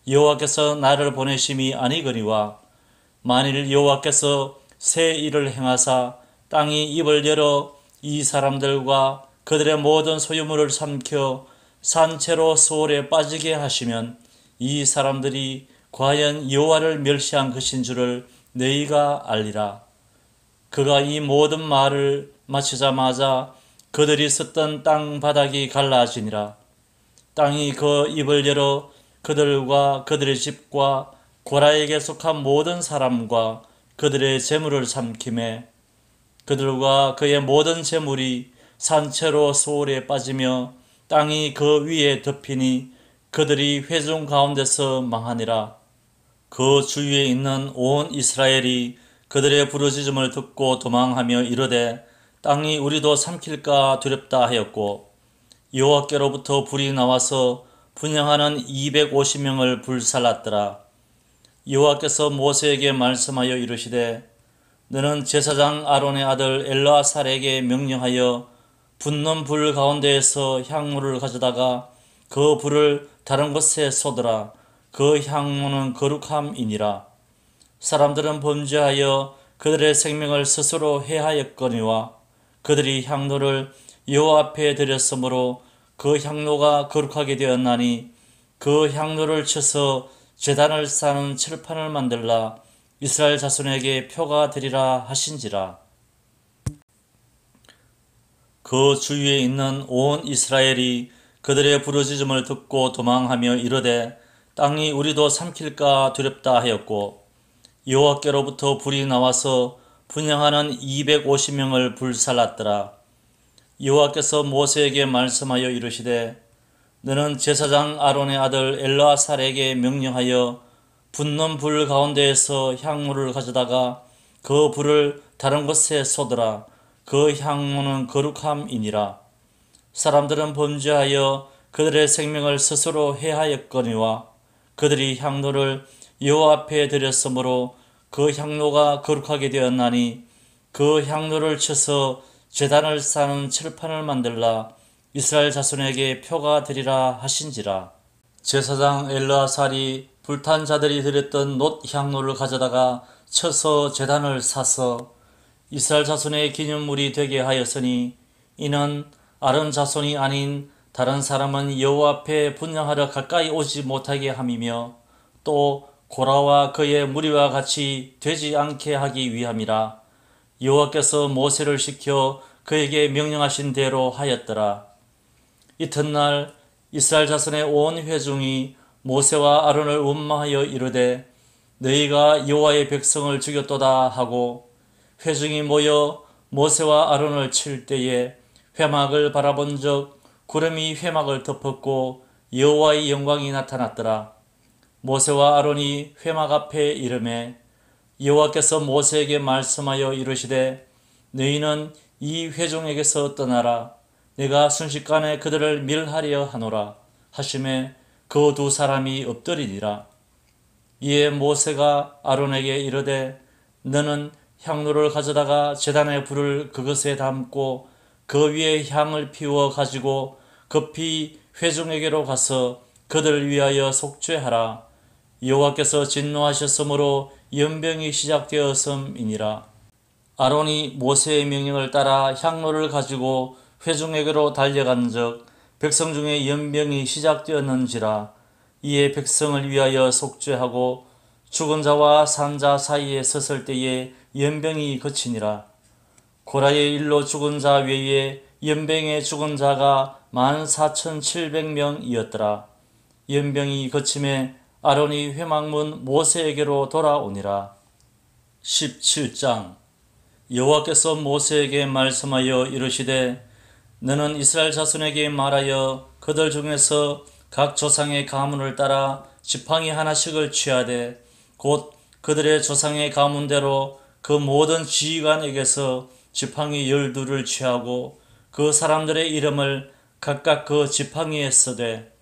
여호와께서 나를 보내심이 아니거니와, 만일 여호와께서 새 일을 행하사 땅이 입을 열어 이 사람들과 그들의 모든 소유물을 삼켜 산채로 소홀에 빠지게 하시면 이 사람들이 과연 여호와를 멸시한 것인 줄을 너희가 알리라. 그가 이 모든 말을 마치자마자 그들이 섰던 땅 바닥이 갈라지니라. 땅이 그 입을 열어 그들과 그들의 집과 고라에게 속한 모든 사람과 그들의 재물을 삼키매 그들과 그의 모든 재물이 산채로 소홀에 빠지며 땅이 그 위에 덮이니 그들이 회중 가운데서 망하니라. 그 주위에 있는 온 이스라엘이 그들의 부르짖음을 듣고 도망하며 이르되 땅이 우리도 삼킬까 두렵다 하였고, 여호와께로부터 불이 나와서 분향하는 250명을 불살랐더라. 여호와께서 모세에게 말씀하여 이르시되 너는 제사장 아론의 아들 엘르아살에게 명령하여 붙는 불 가운데에서 향로를 가져다가 그 불을 다른 곳에 쏟으라. 그 향로는 거룩함이니라. 사람들은 범죄하여 그들의 생명을 스스로 해하였거니와 그들이 향로를 여호와 앞에 드렸으므로 그 향로가 거룩하게 되었나니 그 향로를 쳐서 제단을 쌓는 칠판을 만들라. 이스라엘 자손에게 표가 되리라 하신지라. 그 주위에 있는 온 이스라엘이 그들의 부르짖음을 듣고 도망하며 이르되 땅이 우리도 삼킬까 두렵다 하였고, 여호와께로부터 불이 나와서 분향하는 250명을 불살랐더라. 여호와께서 모세에게 말씀하여 이르시되 너는 제사장 아론의 아들 엘르아살에게 명령하여 붙는 불 가운데에서 향로를 가져다가 그 불을 다른 곳에 쏟으라. 그 향로는 거룩함이니라. 사람들은 범죄하여 그들의 생명을 스스로 해하였거니와 그들이 향로를 여호와 앞에 드렸으므로 그 향로가 거룩하게 되었나니 그 향로를 쳐서 제단을 쌓는 칠판을 만들라 이스라엘 자손에게 표가 되리라 하신지라. 제사장 엘르아살이 불탄 자들이 드렸던 놋 향로를 가져다가 쳐서 제단을 사서 이스라엘 자손의 기념물이 되게 하였으니 이는 아론 자손이 아닌 다른 사람은 여호와 앞에 분향하러 가까이 오지 못하게 함이며 또 고라와 그의 무리와 같이 되지 않게 하기 위함이라. 여호와께서 모세를 시켜 그에게 명령하신 대로 하였더라. 이튿날 이스라엘 자손의 온 회중이 모세와 아론을 원망하여 이르되 너희가 여호와의 백성을 죽였도다 하고 회중이 모여 모세와 아론을 칠 때에 회막을 바라본즉 구름이 회막을 덮었고 여호와의 영광이 나타났더라. 모세와 아론이 회막 앞에 이르매 여호와께서 모세에게 말씀하여 이르시되 너희는 이 회중에게서 떠나라. 내가 순식간에 그들을 멸하려 하노라 하시매 그 두 사람이 엎드리니라. 이에 모세가 아론에게 이르되 너는 향로를 가져다가 제단의 불을 그것에 담고 그 위에 향을 피워 가지고 급히 회중에게로 가서 그들을 위하여 속죄하라. 여호와께서 진노하셨으므로 연병이 시작되었음이니라. 아론이 모세의 명령을 따라 향로를 가지고 회중에게로 달려간즉 백성 중에 연병이 시작되었는지라. 이에 백성을 위하여 속죄하고 죽은 자와 산 자 사이에 섰을 때에 연병이 그치니라. 고라의 일로 죽은 자 외에 연병에 죽은 자가 14,700명이었더라. 연병이 그침에 아론이 회막문 모세에게로 돌아오니라. 17장. 여호와께서 모세에게 말씀하여 이르시되 너는 이스라엘 자손에게 말하여 그들 중에서 각 조상의 가문을 따라 지팡이 하나씩을 취하되 곧 그들의 조상의 가문대로 그 모든 지휘관에게서 지팡이 12를 취하고 그 사람들의 이름을 각각 그 지팡이에 쓰되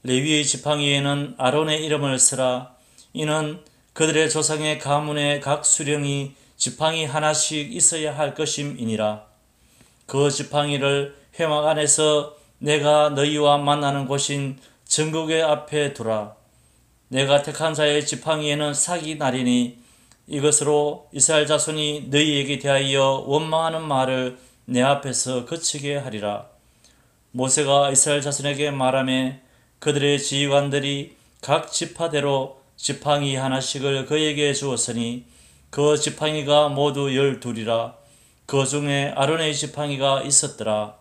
레위의 지팡이에는 아론의 이름을 쓰라. 이는 그들의 조상의 가문의 각 수령이 지팡이 하나씩 있어야 할 것임이니라. 그 지팡이를 회막 안에서 내가 너희와 만나는 곳인 정국의 앞에 두라. 내가 택한 자의 지팡이에는 삭이 나리니 이것으로 이스라엘 자손이 너희에게 대하여 원망하는 말을 내 앞에서 그치게 하리라. 모세가 이스라엘 자손에게 말하며 그들의 지휘관들이 각 지파대로 지팡이 하나씩을 그에게 주었으니 그 지팡이가 모두 12이라. 그 중에 아론의 지팡이가 있었더라.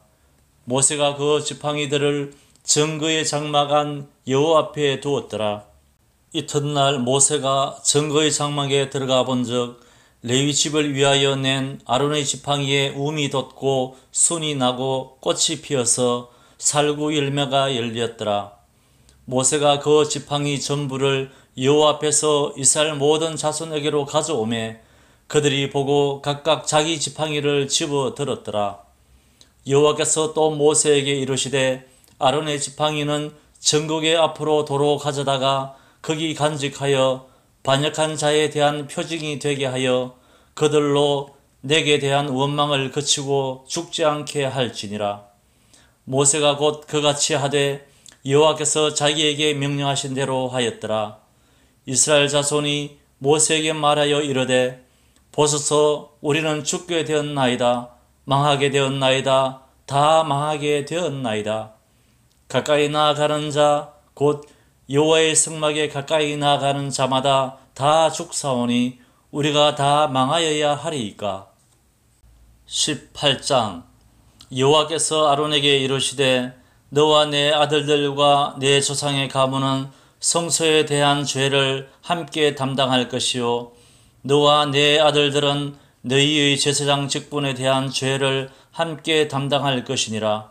모세가 그 지팡이들을 정거의 장막 안 여호와 앞에 두었더라. 이튿날 모세가 정거의 장막에 들어가 본즉 레위 집을 위하여 낸 아론의 지팡이에 움이 돋고 순이 나고 꽃이 피어서 살구 열매가 열렸더라. 모세가 그 지팡이 전부를 여호와 앞에서 이스라엘 모든 자손에게로 가져오매 그들이 보고 각각 자기 지팡이를 집어 들었더라. 여호와께서 또 모세에게 이르시되 아론의 지팡이는 정국의 앞으로 도로 가져다가 거기 간직하여 반역한 자에 대한 표징이 되게 하여 그들로 내게 대한 원망을 그치고 죽지 않게 할지니라. 모세가 곧 그같이 하되 여호와께서 자기에게 명령하신 대로 하였더라. 이스라엘 자손이 모세에게 말하여 이르되 보소서 우리는 죽게 되었나이다. 망하게 되었나이다. 다 망하게 되었나이다. 가까이 나아가는 자 곧 여호와의 성막에 가까이 나아가는 자마다 다 죽사오니 우리가 다 망하여야 하리이까. 18장. 여호와께서 아론에게 이르시되 너와 내 아들들과 내 조상의 가문은 성소에 대한 죄를 함께 담당할 것이요 너와 내 아들들은 너희의 제사장 직분에 대한 죄를 함께 담당할 것이니라.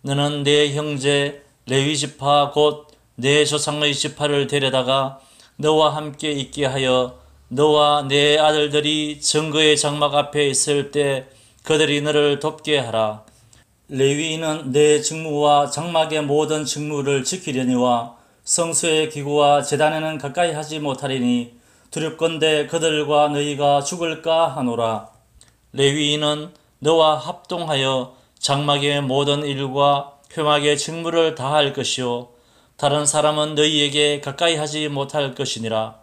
너는 내 형제 레위 지파 곧 내 조상의 지파를 데려다가 너와 함께 있게 하여 너와 내 아들들이 정거의 장막 앞에 있을 때 그들이 너를 돕게 하라. 레위인은 내 직무와 장막의 모든 직무를 지키려니와 성소의 기구와 제단에는 가까이 하지 못하리니 두렵건대 그들과 너희가 죽을까 하노라. 레위인은 너와 합동하여 장막의 모든 일과 회막의 직무를 다할 것이요 다른 사람은 너희에게 가까이 하지 못할 것이니라.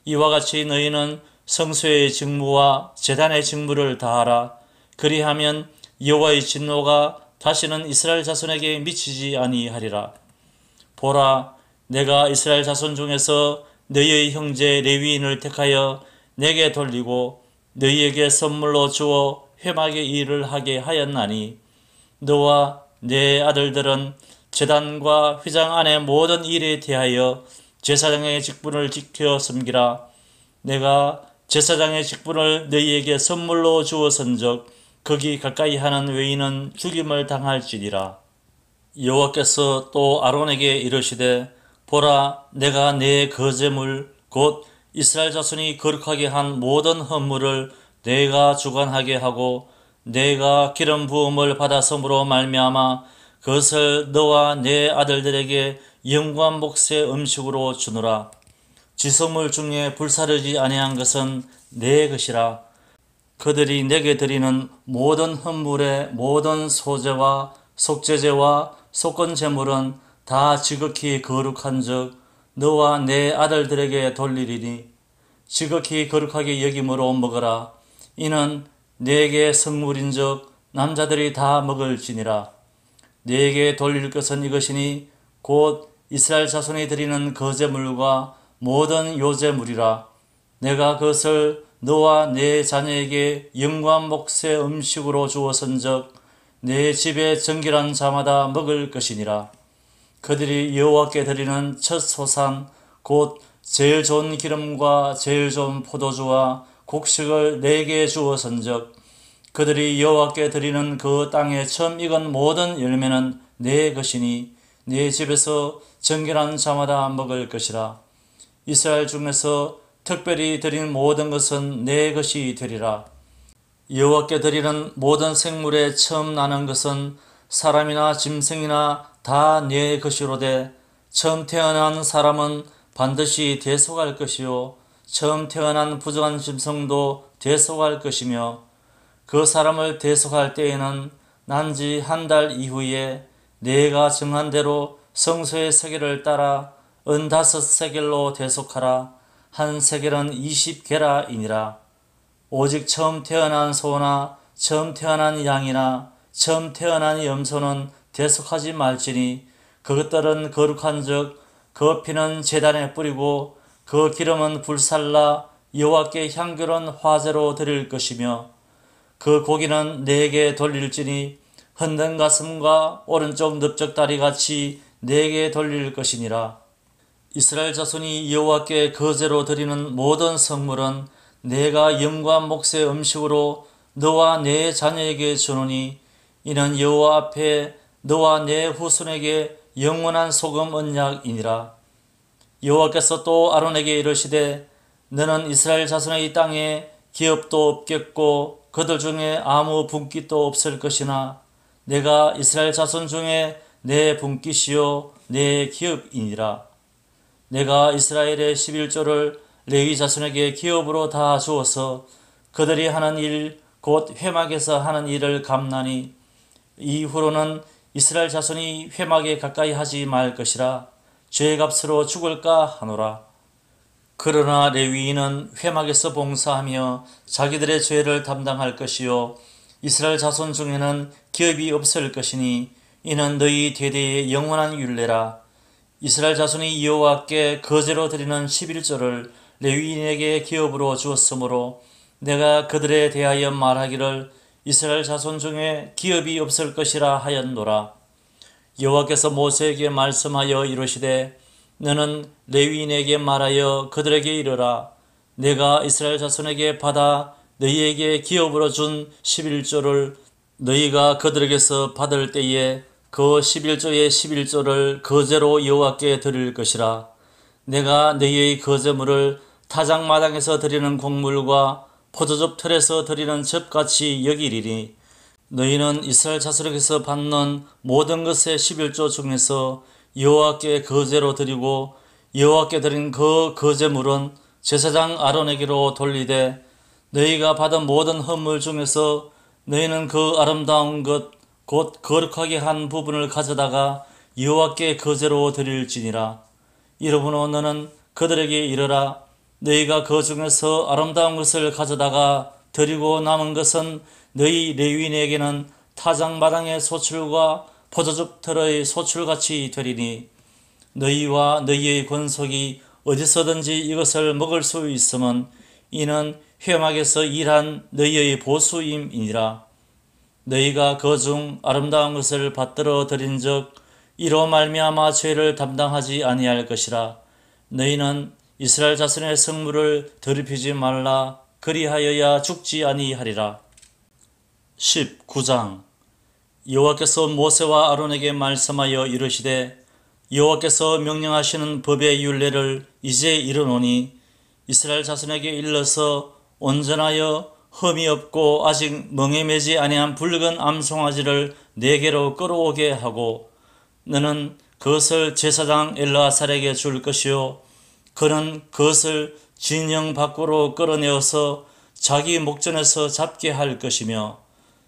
이와 같이 너희는 성소의 직무와 제단의 직무를 다하라. 그리하면 여호와의 진노가 다시는 이스라엘 자손에게 미치지 아니하리라. 보라, 내가 이스라엘 자손 중에서 너희의 형제 레위인을 택하여 내게 돌리고 너희에게 선물로 주어 회막의 일을 하게 하였나니 너와 내 아들들은 제단과 휘장 안의 모든 일에 대하여 제사장의 직분을 지켜 섬기라. 내가 제사장의 직분을 너희에게 선물로 주었은즉 거기 가까이 하는 외인은 죽임을 당할지니라. 여호와께서 또 아론에게 이르시되 보라, 내가 내 거제물 곧 이스라엘 자손이 거룩하게 한 모든 헌물을 내가 주관하게 하고 내가 기름 부음을 받았음으로 말미암아 그것을 너와 내 아들들에게 영구한 몫의 음식으로 주노라. 지성물 중에 불사르지 아니한 것은 내 것이라. 그들이 내게 드리는 모든 헌물의 모든 소제와 속죄제와 속건제물은 다 지극히 거룩한즉 너와 내 아들들에게 돌리리니 지극히 거룩하게 여김으로 먹어라. 이는 내게 성물인즉 남자들이 다 먹을지니라. 내게 돌릴 것은 이것이니 곧 이스라엘 자손이 드리는 거제물과 모든 요제물이라. 내가 그것을 너와 내 자녀에게 영구한 몫의 음식으로 주었은즉 내 집에 정결한 자마다 먹을 것이니라. 그들이 여호와께 드리는 첫 소산 곧 제일 좋은 기름과 제일 좋은 포도주와 곡식을 내게 주었은즉 그들이 여호와께 드리는 그 땅에 처음 익은 모든 열매는 내 것이니 내 집에서 정결한 자마다 먹을 것이라. 이스라엘 중에서 특별히 드린 모든 것은 내 것이 되리라. 여호와께 드리는 모든 생물에 처음 나는 것은 사람이나 짐승이나 다 내 것이로되 처음 태어난 사람은 반드시 대속할 것이요 처음 태어난 부정한 짐승도 대속할 것이며 그 사람을 대속할 때에는 난지 한 달 이후에 내가 정한 대로 성소의 세겔을 따라 15세겔로 대속하라. 한 세겔은 20게라이니라. 오직 처음 태어난 소나 처음 태어난 양이나 처음 태어난 염소는 대속하지 말지니 그것들은 거룩한즉 그 피는 제단에 뿌리고 그 기름은 불살라 여호와께 향기로운 화제로 드릴 것이며 그 고기는 내게 돌릴지니 흔든 가슴과 오른쪽 넓적다리 같이 내게 돌릴 것이니라. 이스라엘 자손이 여호와께 거제로 드리는 모든 성물은 내가 영구한 몫의 음식으로 너와 내 자녀에게 주노니 이는 여호와 앞에 너와 내 후손에게 영원한 소금 언약이니라. 여호와께서 또 아론에게 이르시되 너는 이스라엘 자손의 땅에 기업도 없겠고 그들 중에 아무 분깃도 없을 것이나 내가 이스라엘 자손 중에 내 분깃이요 내 기업이니라. 내가 이스라엘의 11조를 레위 자손에게 기업으로 다 주어서 그들이 하는 일 곧 회막에서 하는 일을 감나니 이후로는 이스라엘 자손이 회막에 가까이 하지 말 것이라. 죄값으로 죽을까 하노라. 그러나 레위인은 회막에서 봉사하며 자기들의 죄를 담당할 것이요 이스라엘 자손 중에는 기업이 없을 것이니 이는 너희 대대의 영원한 율례라. 이스라엘 자손이 여호와께 거제로 드리는 11조를 레위인에게 기업으로 주었으므로 내가 그들에 대하여 말하기를 이스라엘 자손 중에 기업이 없을 것이라 하였노라. 여호와께서 모세에게 말씀하여 이르시되 너는 레위인에게 말하여 그들에게 이르라. 내가 이스라엘 자손에게 받아 너희에게 기업으로 준 11조를 너희가 그들에게서 받을 때에 그 11조의 11조를 거제로 여호와께 드릴 것이라. 내가 너희의 거제물을 타작마당에서 드리는 곡물과 포도즙 틀에서 드리는 즙같이 여기리니 너희는 이스라엘 자손에게서 받는 모든 것의 11조 중에서 여호와께 거제로 드리고 여호와께 드린 그 거제물은 제사장 아론에게로 돌리되 너희가 받은 모든 헌물 중에서 너희는 그 아름다운 것 곧 거룩하게 한 부분을 가져다가 여호와께 거제로 드릴지니라. 이러므로 너는 그들에게 이르라. 너희가 그 중에서 아름다운 것을 가져다가 드리고 남은 것은 너희 레위인에게는 타작마당의 소출과 포도즙 틀의 소출같이 되리니 너희와 너희의 권속이 어디서든지 이것을 먹을 수 있으면 이는 회막에서 일한 너희의 보수임이니라. 너희가 그 중 아름다운 것을 받들어 드린즉 이로 말미암아 죄를 담당하지 아니할 것이라. 너희는 이스라엘 자손의 성물을 더럽히지 말라. 그리하여야 죽지 아니하리라. 19장. 여호와께서 모세와 아론에게 말씀하여 이르시되 여호와께서 명령하시는 법의 율례를 이제 이르노니 이스라엘 자손에게 일러서 온전하여 흠이 없고 아직 멍에 매지 아니한 붉은 암송아지를 내게로 끌어오게 하고 너는 그것을 제사장 엘르아살에게 줄 것이요 그는 그것을 진영 밖으로 끌어내어서 자기 목전에서 잡게 할 것이며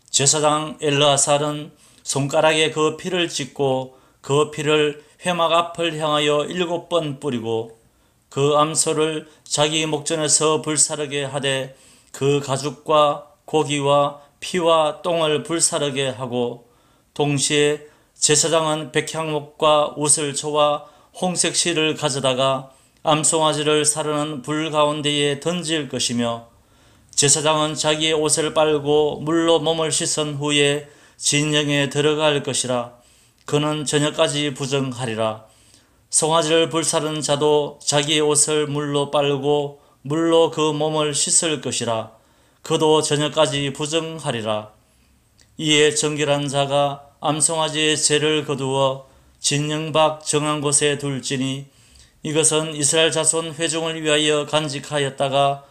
제사장 엘르아살은 손가락에 그 피를 찍고 그 피를 회막 앞을 향하여 7번 뿌리고 그 암소를 자기 목전에서 불사르게 하되 그 가죽과 고기와 피와 똥을 불사르게 하고 동시에 제사장은 백향목과 우슬초와 홍색 실을 가져다가 암송아지를 사르는 불 가운데에 던질 것이며 제사장은 자기의 옷을 빨고 물로 몸을 씻은 후에 진영에 들어갈 것이라. 그는 저녁까지 부정하리라. 송아지를 불사른 자도 자기의 옷을 물로 빨고 물로 그 몸을 씻을 것이라. 그도 저녁까지 부정하리라. 이에 정결한 자가 암송아지의 죄를 거두어 진영 밖 정한 곳에 둘지니 이것은 이스라엘 자손 회중을 위하여 간직하였다가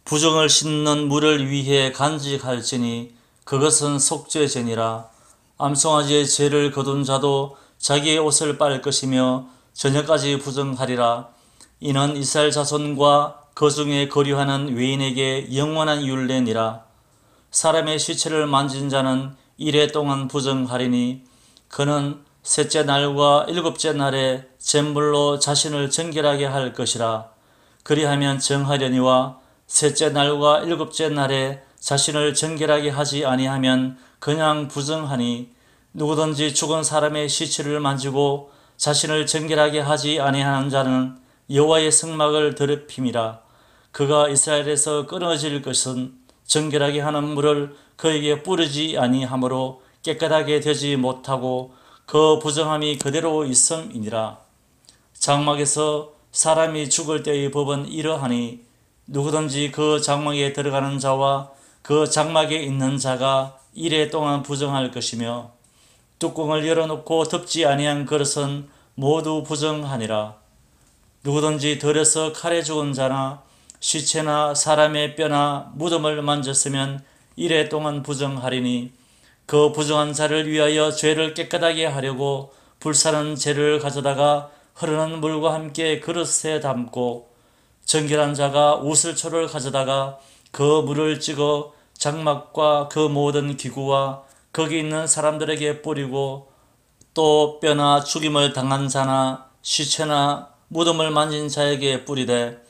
부정을 씻는 물을 위해 간직할지니 그것은 속죄제니라. 암송아지의 죄를 거둔 자도 자기의 옷을 빨 것이며 저녁까지 부정하리라. 이는 이스라엘 자손과 그 중에 거류하는 외인에게 영원한 율례니라. 사람의 시체를 만진 자는 이래 동안 부정하리니 그는 셋째 날과 일곱째 날에 잿물로 자신을 정결하게 할 것이라. 그리하면 정하려니와 셋째 날과 일곱째 날에 자신을 정결하게 하지 아니하면 그냥 부정하니 누구든지 죽은 사람의 시체를 만지고 자신을 정결하게 하지 아니하는 자는 여호와의 성막을 더럽힘이라. 그가 이스라엘에서 끊어질 것은 정결하게 하는 물을 그에게 뿌리지 아니하므로 깨끗하게 되지 못하고 그 부정함이 그대로 있음이니라. 장막에서 사람이 죽을 때의 법은 이러하니 누구든지 그 장막에 들어가는 자와 그 장막에 있는 자가 이래 동안 부정할 것이며 뚜껑을 열어놓고 덮지 아니한 그릇은 모두 부정하니라. 누구든지 들에서 칼에 죽은 자나 시체나 사람의 뼈나 무덤을 만졌으면 이래 동안 부정하리니 그 부정한 자를 위하여 죄를 깨끗하게 하려고 불사른 재를 가져다가 흐르는 물과 함께 그릇에 담고 정결한 자가 우슬초를 가져다가 그 물을 찍어 장막과 그 모든 기구와 거기 있는 사람들에게 뿌리고 또 뼈나 죽임을 당한 자나 시체나 무덤을 만진 자에게 뿌리되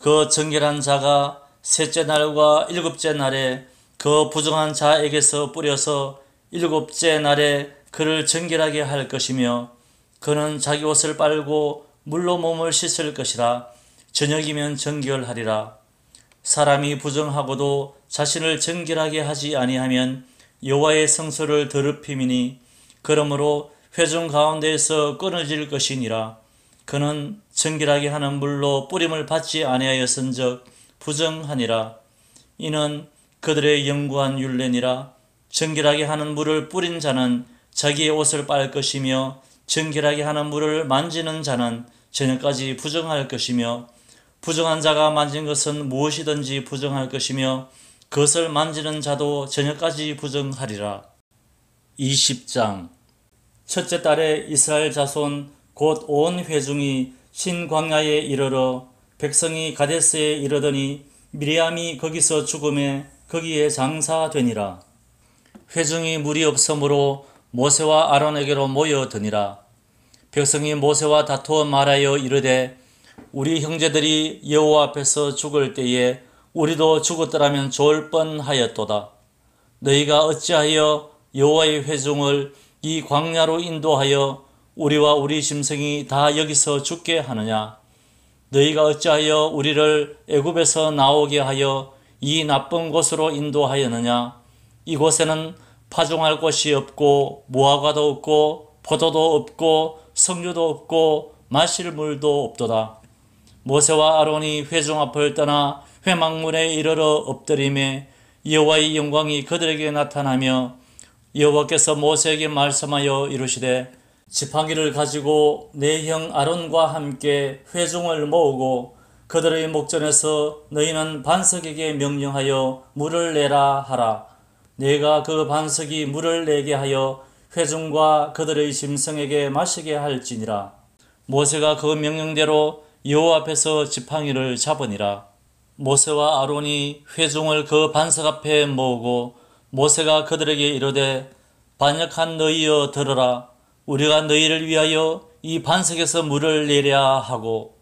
그 정결한 자가 셋째 날과 일곱째 날에 그 부정한 자에게서 뿌려서 일곱째 날에 그를 정결하게 할 것이며 그는 자기 옷을 빨고 물로 몸을 씻을 것이라. 저녁이면 정결하리라. 사람이 부정하고도 자신을 정결하게 하지 아니하면 여호와의 성소를 더럽힘이니 그러므로 회중 가운데에서 끊어질 것이니라. 그는 정결하게 하는 물로 뿌림을 받지 아니하였은즉 부정하니라. 이는 그들의 영구한 율례니라. 정결하게 하는 물을 뿌린 자는 자기의 옷을 빨 것이며 정결하게 하는 물을 만지는 자는 저녁까지 부정할 것이며 부정한 자가 만진 것은 무엇이든지 부정할 것이며 그것을 만지는 자도 저녁까지 부정하리라. 20장. 첫째 달에 이스라엘 자손 곧 온 회중이 신광야에 이르러 백성이 가데스에 이르더니 미리암이 거기서 죽음에 거기에 장사되니라. 회중이 물이 없으므로 모세와 아론에게로 모여드니라. 백성이 모세와 다투어 말하여 이르되 우리 형제들이 여호와 앞에서 죽을 때에 우리도 죽었더라면 좋을 뻔하였도다. 너희가 어찌하여 여호와의 회중을 이 광야로 인도하여 우리와 우리 짐승이 다 여기서 죽게 하느냐? 너희가 어찌하여 우리를 애굽에서 나오게 하여 이 나쁜 곳으로 인도하였느냐? 이곳에는 파종할 곳이 없고 무화과도 없고 포도도 없고 석류도 없고 마실 물도 없도다. 모세와 아론이 회중 앞을 떠나 회막문에 이르러 엎드리매 여호와의 영광이 그들에게 나타나며 여호와께서 모세에게 말씀하여 이르시되 지팡이를 가지고 내 형 아론과 함께 회중을 모으고 그들의 목전에서 너희는 반석에게 명령하여 물을 내라 하라. 내가 그 반석이 물을 내게 하여 회중과 그들의 짐승에게 마시게 할지니라. 모세가 그 명령대로 여호와 앞에서 지팡이를 잡으니라. 모세와 아론이 회중을 그 반석 앞에 모으고 모세가 그들에게 이르되 반역한 너희여 들으라. 우리가 너희를 위하여 이 반석에서 물을 내랴 하고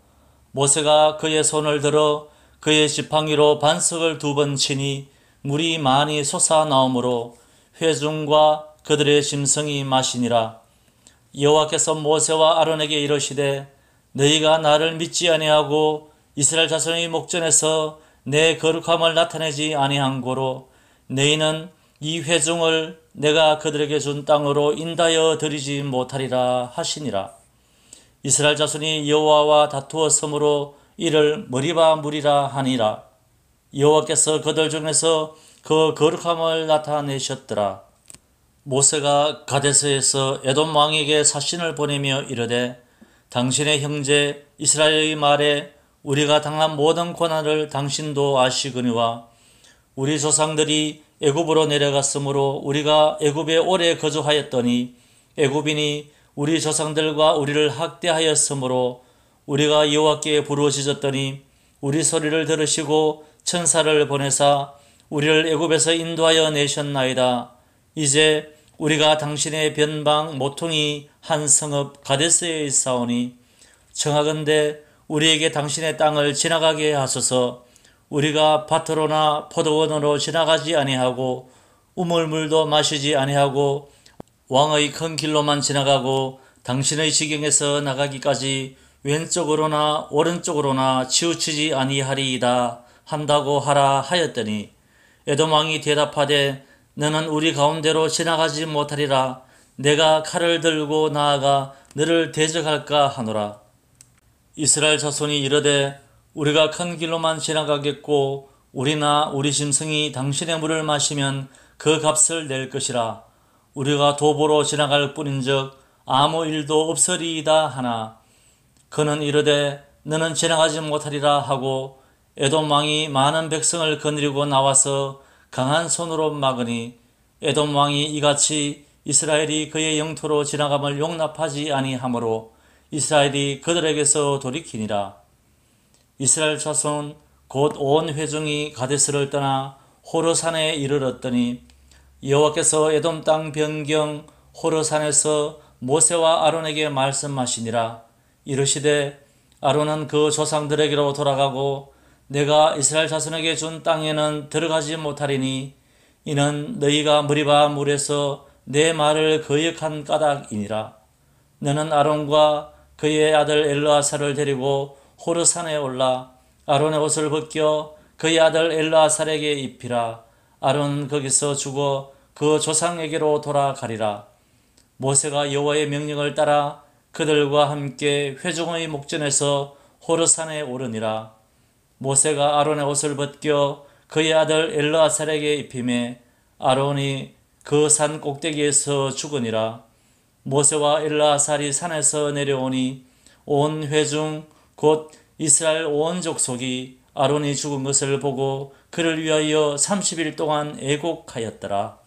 모세가 그의 손을 들어 그의 지팡이로 반석을 2번 치니 물이 많이 솟아나오므로 회중과 그들의 짐승이 마시니라. 여호와께서 모세와 아론에게 이르시되 너희가 나를 믿지 아니하고 이스라엘 자손의 목전에서 내 거룩함을 나타내지 아니한 고로 너희는 이 회중을 내가 그들에게 준 땅으로 인다여 드리지 못하리라 하시니라. 이스라엘 자손이 여호와와 다투었으므로 이를 머리바 물이라 하니라. 여호와께서 그들 중에서 그 거룩함을 나타내셨더라. 모세가 가데스에서 에돔 왕에게 사신을 보내며 이르되 당신의 형제 이스라엘의 말에 우리가 당한 모든 고난을 당신도 아시거니와 우리 조상들이 애굽으로 내려갔으므로 우리가 애굽에 오래 거주하였더니 애굽인이 우리 조상들과 우리를 학대하였으므로 우리가 여호와께 부르짖었더니 우리 소리를 들으시고 천사를 보내사 우리를 애굽에서 인도하여 내셨나이다. 이제 우리가 당신의 변방 모퉁이 한 성읍 가데스에 있사오니 청하건대 우리에게 당신의 땅을 지나가게 하소서. 우리가 밭으로나 포도원으로 지나가지 아니하고 우물물도 마시지 아니하고 왕의 큰 길로만 지나가고 당신의 지경에서 나가기까지 왼쪽으로나 오른쪽으로나 치우치지 아니하리이다 한다고 하라 하였더니 에돔 왕이 대답하되 너는 우리 가운데로 지나가지 못하리라. 내가 칼을 들고 나아가 너를 대적할까 하노라. 이스라엘 자손이 이르되 우리가 큰 길로만 지나가겠고 우리나 우리 짐승이 당신의 물을 마시면 그 값을 낼 것이라. 우리가 도보로 지나갈 뿐인즉 아무 일도 없으리이다 하나 그는 이르되 너는 지나가지 못하리라 하고 에돔 왕이 많은 백성을 거느리고 나와서 강한 손으로 막으니 에돔 왕이 이같이 이스라엘이 그의 영토로 지나감을 용납하지 아니하므로 이스라엘이 그들에게서 돌이키니라. 이스라엘 자손 곧 온 회중이 가데스를 떠나 호르산에 이르렀더니 여호와께서 에돔 땅 변경 호르산에서 모세와 아론에게 말씀하시니라. 이르시되 아론은 그 조상들에게로 돌아가고 내가 이스라엘 자손에게 준 땅에는 들어가지 못하리니 이는 너희가 머리바 물에서 내 말을 거역한 까닭이니라. 너는 아론과 그의 아들 엘르아살을 데리고 호르산에 올라 아론의 옷을 벗겨 그의 아들 엘르아살에게 입히라. 아론은 거기서 죽어 그 조상에게로 돌아가리라. 모세가 여호와의 명령을 따라 그들과 함께 회중의 목전에서 호르산에 오르니라. 모세가 아론의 옷을 벗겨 그의 아들 엘르아살에게 입히매 아론이 그 산 꼭대기에서 죽으니라. 모세와 엘르아살이 산에서 내려오니 온 회중 곧 이스라엘 온 족속이 아론이 죽은 것을 보고 그를 위하여 30일 동안 애곡하였더라.